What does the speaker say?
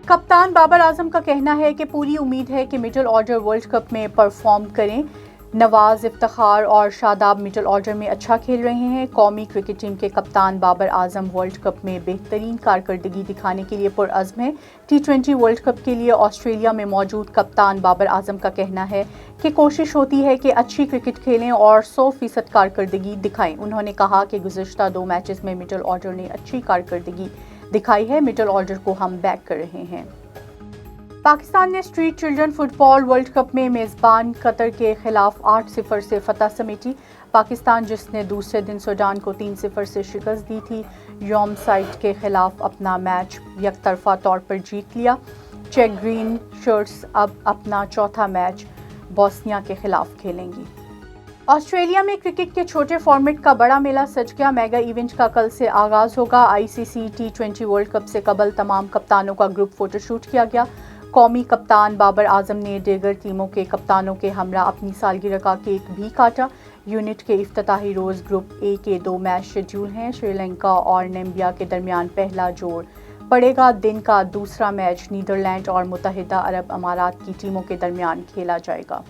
کپتان بابر اعظم کا کہنا ہے کہ پوری امید ہے کہ مڈل آرڈر ورلڈ کپ میں پرفارم کریں۔ نواز، افتخار اور شاداب مڈل آرڈر میں اچھا کھیل رہے ہیں۔ قومی کرکٹ ٹیم کے کپتان بابر اعظم ورلڈ کپ میں بہترین کارکردگی دکھانے کے لیے پرعزم ہیں۔ T20 ورلڈ کپ کے لیے آسٹریلیا میں موجود کپتان بابر اعظم کا کہنا ہے کہ کوشش ہوتی ہے کہ اچھی کرکٹ کھیلیں اور 100% کارکردگی دکھائیں۔ انہوں نے کہا کہ گزشتہ 2 میچز میں مڈل آرڈر نے اچھی کارکردگی دکھائی ہے۔ مڈل آرڈر کو ہم بیک کر رہے ہیں۔ پاکستان نے اسٹریٹ چلڈرن فٹ بال ورلڈ کپ میں میزبان قطر کے خلاف 8-0 سے فتح سمیٹی۔ پاکستان، جس نے دوسرے دن سوڈان کو 3-0 سے شکست دی تھی، یوم سائٹ کے خلاف اپنا میچ یک طرفہ طور پر جیت لیا۔ چیک گرین شرٹس اب اپنا چوتھا میچ بوسنیا کے خلاف کھیلیں گی۔ آسٹریلیا میں کرکٹ کے چھوٹے فارمیٹ کا بڑا میلہ سج گیا۔ میگا ایونٹ کا کل سے آغاز ہوگا۔ ICC T20 ورلڈ کپ سے قبل تمام کپتانوں کا گروپ فوٹو شوٹ کیا گیا۔ قومی کپتان بابر اعظم نے دیگر ٹیموں کے کپتانوں کے ہمراہ اپنی سالگرہ کا کیک بھی کاٹا۔ یونٹ کے افتتاحی روز گروپ اے کے 2 میچ شیڈول ہیں۔ سری لنکا اور نیمبیا کے درمیان پہلا جوڑ پڑے گا۔ دن کا دوسرا میچ نیدرلینڈ اور متحدہ عرب امارات کی ٹیموں کے درمیان کھیلا جائے گا۔